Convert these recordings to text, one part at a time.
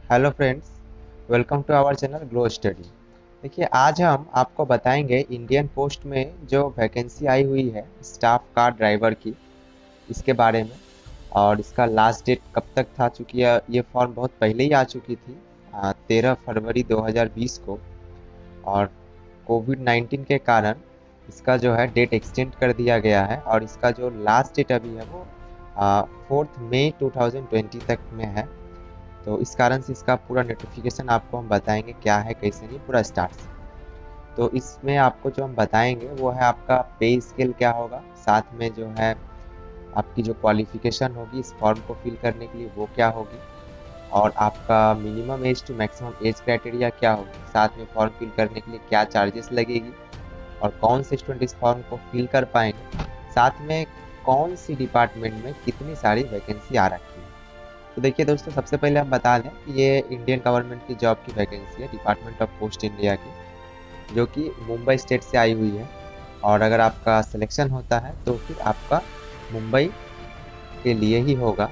Hello friends, welcome to our channel glow study. देखिए, आज हम आपको बताएंगे इंडियन पोस्ट में जो वैकेंसी आई हुई है स्टाफ कार ड्राइवर की, इसके बारे में। और इसका लास्ट डेट कब तक था, चूँकि ये फॉर्म बहुत पहले ही आ चुकी थी, 13 फरवरी 2020 को। और कोविड-19 के कारण इसका जो है डेट एक्सटेंड कर दिया गया है और इसका जो लास्ट डेट अभी है वो 4 मई 2020 तक में है। तो इस कारण से इसका पूरा नोटिफिकेशन आपको हम बताएंगे क्या है कैसे नहीं, पूरा स्टार्ट से। तो इसमें आपको जो हम बताएंगे वो है आपका पे स्केल क्या होगा, साथ में जो है आपकी जो क्वालिफिकेशन होगी इस फॉर्म को फिल करने के लिए वो क्या होगी, और आपका minimum age to maximum age criteria क्या होगी, साथ में फॉर्म फिल करने के लिए क्या चार्जेस लगेगी और कौन से स्टूडेंट इस फॉर्म को फिल कर पाएंगे, साथ में कौन सी डिपार्टमेंट में कितनी सारी वैकेंसी आ रखी है। तो देखिए दोस्तों, सबसे पहले हम बता दें कि ये इंडियन गवर्नमेंट की जॉब की वैकेंसी है, डिपार्टमेंट ऑफ पोस्ट इंडिया की, जो कि मुंबई स्टेट से आई हुई है। और अगर आपका सिलेक्शन होता है तो फिर आपका मुंबई के लिए ही होगा।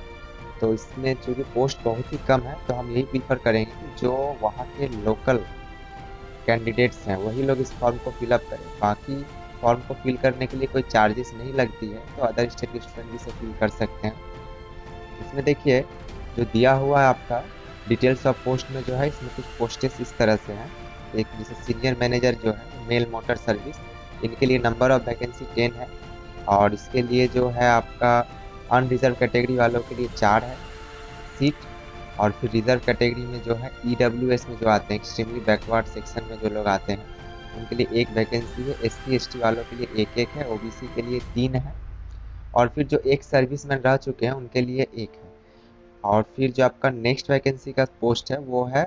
तो इसमें चूँकि पोस्ट बहुत ही कम है तो हम यही प्रीफर करेंगे कि जो वहाँ के लोकल कैंडिडेट्स हैं वही लोग इस फॉर्म को फिलअप करें। बाकी फॉर्म को फिल करने के लिए कोई चार्जेस नहीं लगती है, तो अदर स्टेट के स्टूडेंट भी इसे फिल कर सकते हैं। इसमें देखिए जो दिया हुआ है आपका डिटेल्स ऑफ पोस्ट में जो है, इसमें कुछ पोस्टेस इस तरह से हैं। एक जैसे सीनियर मैनेजर जो है मेल मोटर सर्विस, इनके लिए नंबर ऑफ वैकेंसी 10 है। और इसके लिए जो है आपका अनरिजर्व कैटेगरी वालों के लिए 4 है सीट। और फिर रिजर्व कैटेगरी में जो है EWS में जो आते हैं, एक्सट्रीमली बैकवर्ड सेक्शन में जो लोग आते हैं, उनके लिए एक वैकेंसी है। SC ST वालों के लिए एक है। OBC के लिए 3 है। और फिर जो एक सर्विसमैन रह चुके हैं उनके लिए एक है। और फिर जो आपका नेक्स्ट वैकेंसी का पोस्ट है वो है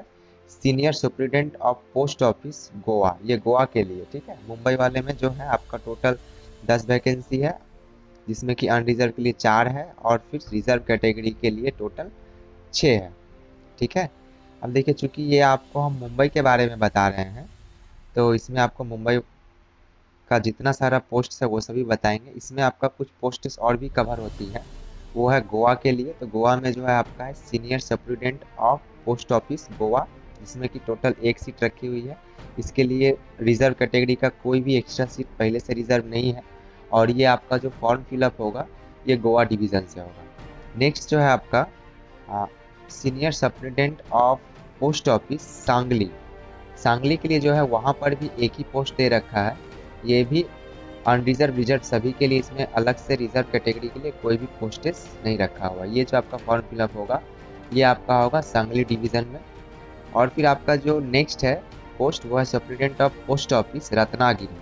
senior superintendent of post office Goa, ये गोवा के लिए, ठीक है। मुंबई वाले में जो है आपका टोटल 10 वैकेंसी है, जिसमें कि अनरिजर्व के लिए 4 है और फिर रिजर्व कैटेगरी के लिए टोटल 6 है, ठीक है। अब देखिए, चूंकि ये आपको हम मुंबई के बारे में बता रहे हैं तो इसमें आपको मुंबई का जितना सारा पोस्ट है वो सभी बताएंगे। इसमें आपका कुछ पोस्ट्स और भी कवर होती है, वो है गोवा के लिए। तो गोवा में जो है आपका है senior superintendent of post office Goa, जिसमें कि टोटल एक सीट रखी हुई है। इसके लिए रिजर्व कैटेगरी का कोई भी एक्स्ट्रा सीट पहले से रिजर्व नहीं है। और ये आपका जो फॉर्म फिलअप होगा ये गोवा डिवीज़न से होगा। नेक्स्ट जो है आपका senior superintendent of post office Sangli, Sangli के लिए जो है वहाँ पर भी एक ही पोस्ट दे रखा है। ये भी अनरिजर्व रिजर्व सभी के लिए, इसमें अलग से रिजर्व कैटेगरी के लिए कोई भी पोस्टेस नहीं रखा हुआ। ये जो आपका फॉर्म फिलअप होगा ये आपका होगा सांगली डिवीज़न में। और फिर आपका जो नेक्स्ट है पोस्ट वो है superintendent of post office Ratnagiri.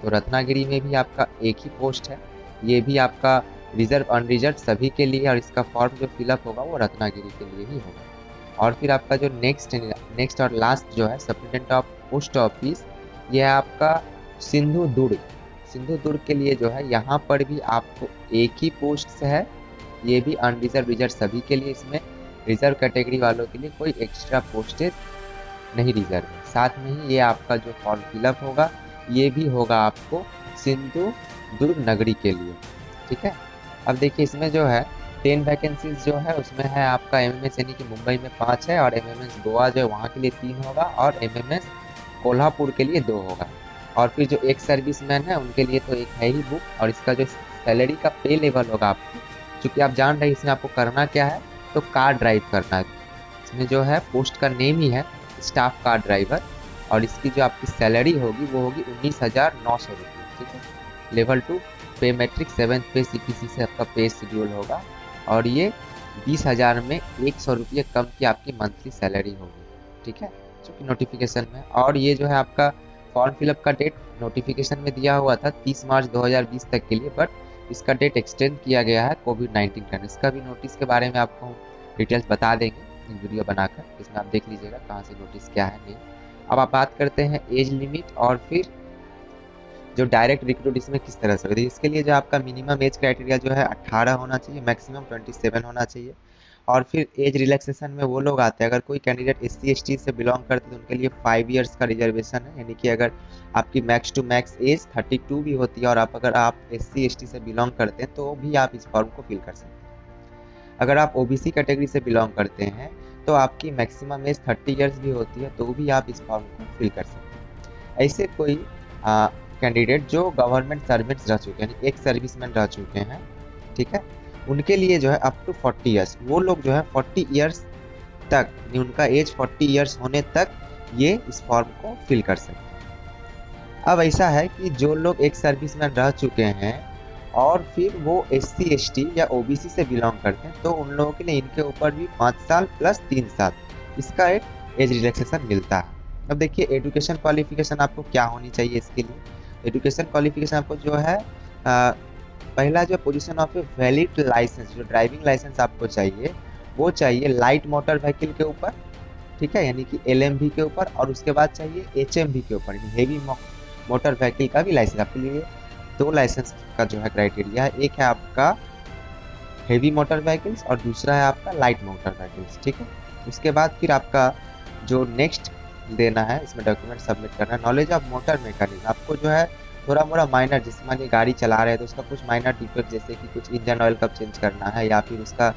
तो रत्नागिरी में भी आपका एक ही पोस्ट है, ये भी आपका रिजर्व अनरिजर्व सभी के लिए, और इसका फॉर्म जो फिलअप होगा वो रत्नागिरी के लिए ही होगा। और फिर आपका जो नेक्स्ट और लास्ट जो है सुपरिटेंडेंट ऑफ पोस्ट ऑफिस, ये है आपका सिंधु दुर्ग। सिंधु दुर्ग के लिए जो है यहाँ पर भी आपको एक ही पोस्ट है, ये भी अनरिजर्व रिजर्व सभी के लिए, इसमें रिजर्व कैटेगरी वालों के लिए कोई एक्स्ट्रा पोस्टेज नहीं रिजर्व है। साथ में ही ये आपका जो फॉर्म फिलअप होगा ये भी होगा आपको सिंधु दुर्ग नगरी के लिए, ठीक है। अब देखिए इसमें जो है 10 वैकेंसीज जो है उसमें है आपका MMS यानी कि मुंबई में 5 है, और MMS गोवा जो है वहाँ के लिए 3 होगा, और MMS कोल्हापुर के लिए 2 होगा। और फिर जो एक सर्विसमैन है उनके लिए तो एक है ही बुक। और इसका जो सैलरी का पे लेवल होगा आपको, चूँकि आप जान रहे हैं इसमें आपको करना क्या है, तो कार ड्राइव करना है। इसमें जो है पोस्ट का नेम ही है स्टाफ कार ड्राइवर, और इसकी जो आपकी सैलरी होगी वो होगी 19,900 रुपये, ठीक है। लेवल 2 पे मैट्रिक 7th पे CPC से आपका पे शेड्यूल होगा, और ये 20,000 में 100 रुपये कम की आपकी मंथली सैलरी होगी, ठीक है, जो कि नोटिफिकेशन में। और ये जो है आपका फॉर्म फिलअप का डेट नोटिफिकेशन में दिया हुआ था 30 मार्च 2020 तक के लिए, बट इसका डेट एक्सटेंड किया गया है कोविड-19 का। इसका भी नोटिस के बारे में आपको डिटेल्स बता देंगे वीडियो बनाकर, इसमें आप देख लीजिएगा कहाँ से नोटिस क्या है नहीं। अब आप बात करते हैं एज लिमिट और फिर जो डायरेक्ट रिक्रूट इसमें किस तरह से होगी। इसके लिए जो आपका मिनिमम एज क्राइटेरिया जो है 18 होना चाहिए, मैक्सिमम 27 होना चाहिए। और फिर एज रिलैक्सेशन में वो लोग आते हैं, अगर कोई कैंडिडेट SC ST से बिलोंग करते हैं तो उनके लिए 5 इयर्स का रिजर्वेशन है, यानी कि अगर आपकी मैक्स टू मैक्स एज 32 भी होती है और अगर आप SC ST से बिलोंग करते हैं तो भी आप इस फॉर्म को फिल कर सकते हैं। अगर आप OBC कैटेगरी से बिलोंग करते हैं तो आपकी मैक्सिमम एज 30 ईयर्स भी होती है तो भी आप इस फॉर्म को फिल कर सकते हैं। ऐसे कोई कैंडिडेट जो गवर्नमेंट सर्वेंट्स रह चुके हैं यानी एक सर्विसमैन रह चुके हैं, ठीक है, उनके लिए जो है अप टू 40 ईयर्स, वो लोग जो है 40 ईयर्स तक यानी उनका एज 40 ईयर्स होने तक ये इस फॉर्म को फिल कर सकते हैं। अब ऐसा है कि जो लोग एक सर्विसमैन रह चुके हैं और फिर वो SC ST या OBC से बिलोंग करते हैं तो उन लोगों के लिए इनके ऊपर भी 5 साल प्लस 3 साल इसका एक एज रिलैक्सेशन मिलता है। अब देखिए एजुकेशन क्वालिफिकेशन आपको क्या होनी चाहिए इसके लिए। एजुकेशन क्वालिफिकेशन आपको जो है पहला जो position of a valid licence, जो ड्राइविंग लाइसेंस आपको चाहिए वो चाहिए लाइट मोटर व्हीकल के ऊपर, ठीक है, यानी कि LMV के ऊपर, और उसके बाद चाहिए HMV के ऊपर यानी हेवी मोटर व्हीकल का भी लाइसेंस। आपके लिए 2 लाइसेंस का जो है क्राइटेरिया है, एक है आपका हेवी मोटर व्हीकल्स और दूसरा है आपका लाइट मोटर व्हीकल्स, ठीक है। उसके बाद फिर आपका जो नेक्स्ट देना है इसमें डॉक्यूमेंट सबमिट करना है नॉलेज ऑफ मोटर मैकेनिज्म। आपको जो है थोड़ा मोड़ा माइनर, जैसे मानिए गाड़ी चला रहे हैं तो उसका कुछ माइनर डिफेक्ट जैसे कि कुछ इंजन ऑयल कब चेंज करना है या फिर उसका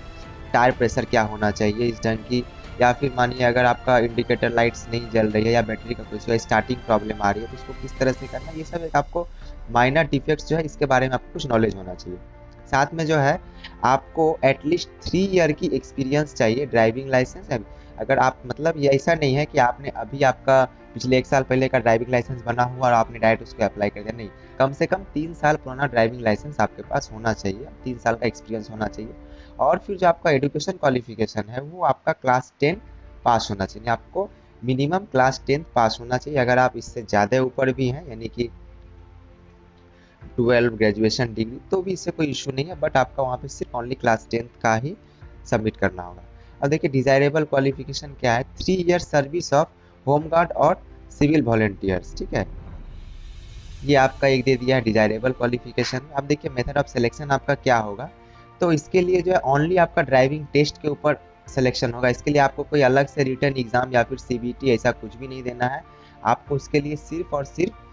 टायर प्रेशर क्या होना चाहिए इस ढंग की, या फिर मानिए अगर आपका इंडिकेटर लाइट्स नहीं जल रही है या बैटरी का कुछ स्टार्टिंग प्रॉब्लम आ रही है तो उसको किस तरह से करना है, ये सब एक आपको माइनर डिफेक्ट्स जो है इसके बारे में आपको कुछ नॉलेज होना चाहिए। साथ में जो है आपको एटलीस्ट 3 ईयर की एक्सपीरियंस चाहिए ड्राइविंग लाइसेंस। अगर आप मतलब ये ऐसा नहीं है कि आपने अभी आपका पिछले 1 साल पहले का ड्राइविंग लाइसेंस बना हुआ और आपने डायरेक्ट उसको अप्लाई कर दिया, नहीं, कम से कम 3 साल पुराना ड्राइविंग लाइसेंस आपके पास होना चाहिए, 3 साल का एक्सपीरियंस होना चाहिए। और फिर जो आपका एजुकेशन क्वालिफिकेशन है वो आपका क्लास 10 पास होना चाहिए, आपको मिनिमम क्लास 10 पास होना चाहिए। अगर आप इससे ज़्यादा ऊपर भी हैं यानी कि 12 ग्रेजुएशन डिग्री तो भी इससे कोई इशू नहीं है, बट आपका वहाँ पे सिर्फ ओनली क्लास 10 का ही सबमिट करना होगा। अब देखिए डिजायरेबल क्वालिफिकेशन क्या है, 3 ईयर सर्विस ऑफ होमगार्ड और सिविल वॉलेंटियर्स, ठीक है, ये आपका एक दे दिया है डिजायरेबल क्वालिफिकेशन। अब देखिए मेथड ऑफ सिलेक्शन आपका क्या होगा, तो इसके लिए जो है ओनली आपका ड्राइविंग टेस्ट के ऊपर सिलेक्शन होगा। इसके लिए आपको कोई अलग से रिटर्न एग्जाम या फिर CBT ऐसा कुछ भी नहीं देना है। आपको उसके लिए सिर्फ और सिर्फ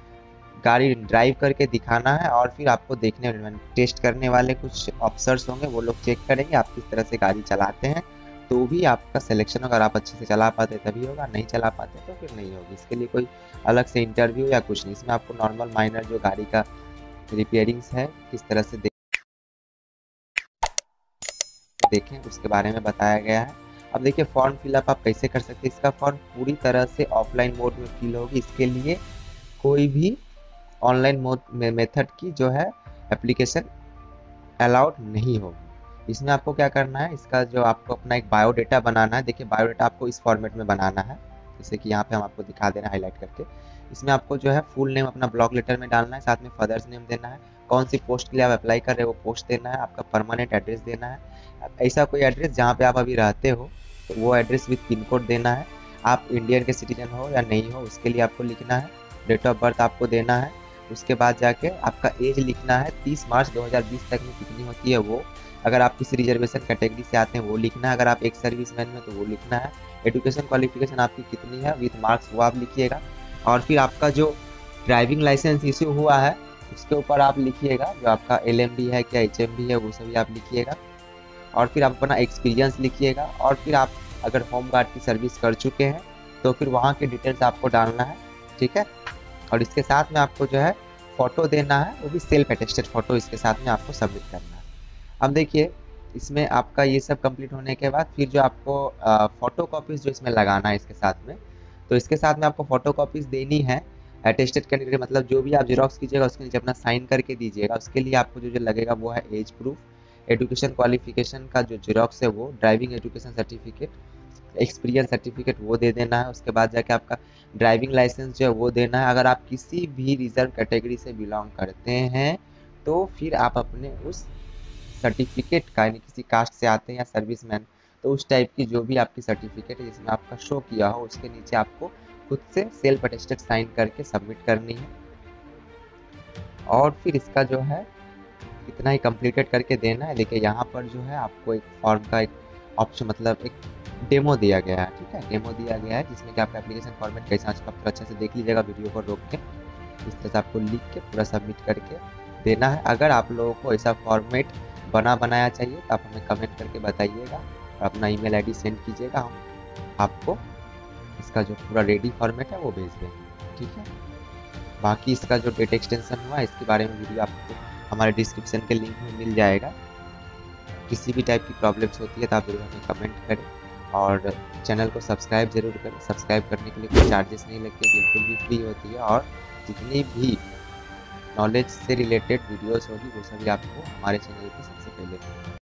गाड़ी ड्राइव करके दिखाना है और फिर आपको देखने टेस्ट करने वाले कुछ ऑफिसर्स होंगे, वो लोग चेक करेंगे आप किस तरह से गाड़ी चलाते हैं, तो भी आपका सिलेक्शन अगर आप अच्छे से चला पाते तभी होगा, नहीं चला पाते तो फिर नहीं होगी। इसके लिए कोई अलग से इंटरव्यू या कुछ नहीं, इसमें आपको नॉर्मल माइनर जो गाड़ी का रिपेयरिंग्स है किस तरह से देखें उसके बारे में बताया गया है। अब देखिए फॉर्म फिलअप आप कैसे कर सकते हैं, इसका फॉर्म पूरी तरह से ऑफलाइन मोड में फिल होगी, इसके लिए कोई भी ऑनलाइन मोड मेथड की जो है एप्लीकेशन अलाउड नहीं होगी। इसमें आपको क्या करना है, इसका जो आपको अपना एक बायोडेटा बनाना है। देखिए बायोडेटा आपको इस फॉर्मेट में बनाना है, जैसे कि यहाँ पे हम आपको दिखा दे रहे हैं हाईलाइट करके। इसमें आपको जो है फुल नेम अपना ब्लॉक लेटर में डालना है, साथ में फादर्स नेम देना है, कौन सी पोस्ट के लिए आप अप्लाई कर रहे हो वो पोस्ट देना है, आपका परमानेंट एड्रेस देना है, ऐसा कोई एड्रेस जहाँ पे आप अभी रहते हो तो वो एड्रेस विद पिन कोड देना है, आप इंडियन के सिटीजन हो या नहीं हो उसके लिए आपको लिखना है, डेट ऑफ बर्थ आपको देना है, उसके बाद जाके आपका एज लिखना है 30 मार्च 2020 तक में कितनी होती है वो, अगर आप किसी रिजर्वेशन कैटेगरी से आते हैं वो लिखना है, अगर आप एक सर्विसमैन में तो वो लिखना है, एजुकेशन क्वालिफिकेशन आपकी कितनी है विथ मार्क्स वो आप लिखिएगा, और फिर आपका जो ड्राइविंग लाइसेंस इशू हुआ है उसके ऊपर आप लिखिएगा, जो आपका LMD है क्या HMV है वो सभी आप लिखिएगा, और फिर आप अपना एक्सपीरियंस लिखिएगा, और फिर आप अगर होम गार्ड की सर्विस कर चुके हैं तो फिर वहाँ के डिटेल्स आपको डालना है, ठीक है। और इसके साथ में आपको जो है फ़ोटो देना है, वो भी सेल्फ अटेस्टेड फ़ोटो इसके साथ में आपको सबमिट करना है। अब देखिए इसमें आपका ये सब कंप्लीट होने के बाद फिर जो आपको फ़ोटो कॉपीज़ जो इसमें लगाना है इसके साथ में, तो इसके साथ में आपको फ़ोटो कॉपीज़ देनी है अटेस्टेड कैंडिडेट, मतलब जो भी आप जेरॉक्स कीजिएगा उसके नीचे अपना साइन करके दीजिएगा। उसके लिए आपको जो लगेगा वो है एज प्रूफ, एजुकेशन क्वालिफिकेशन का जो जेरॉक्स है वो, driving education certificate, experience certificate वो दे देना है, उसके बाद जाके आपका ड्राइविंग लाइसेंस जो है वो देना है। अगर आप किसी भी रिजर्व कैटेगरी से बिलोंग करते हैं तो फिर आप अपने उस सर्टिफिकेट का, यानी किसी कास्ट से आते हैं या सर्विसमैन, तो उस टाइप की जो भी आपकी सर्टिफिकेट है जिसमें आपका शो किया हो उसके नीचे आपको खुद से सेल्फ अटेस्टेड साइन करके सबमिट करनी है, और फिर इसका जो है इतना ही कंप्लीटेड करके देना है। देखिए यहाँ पर जो है आपको एक फॉर्म का एक ऑप्शन, मतलब एक डेमो दिया गया है, ठीक है, डेमो दिया गया है जिसमें कि आपका एप्लीकेशन फॉर्मेट कैसा है आप अच्छे से देख लीजिएगा वीडियो को रोक के, इस तरह से आपको लिख के पूरा सबमिट करके देना है। अगर आप लोगों को ऐसा फॉर्मेट बनाया चाहिए तो आप हमें कमेंट करके बताइएगा और अपना email ID सेंड कीजिएगा, हम आपको इसका जो पूरा रेडी फॉर्मेट है वो भेज देंगे, ठीक है। बाकी इसका जो डेटा एक्सटेंशन हुआ है इसके बारे में वीडियो आपको हमारे डिस्क्रिप्शन के लिंक में मिल जाएगा। किसी भी टाइप की प्रॉब्लम्स होती है तो आप जरूर हमें कमेंट करें और चैनल को सब्सक्राइब जरूर करें। सब्सक्राइब करने के लिए कोई चार्जेस नहीं लगते, बिल्कुल भी फ्री होती है और जितनी भी नॉलेज से रिलेटेड वीडियोस होगी वो सभी आपको हमारे चैनल पर सबसे पहले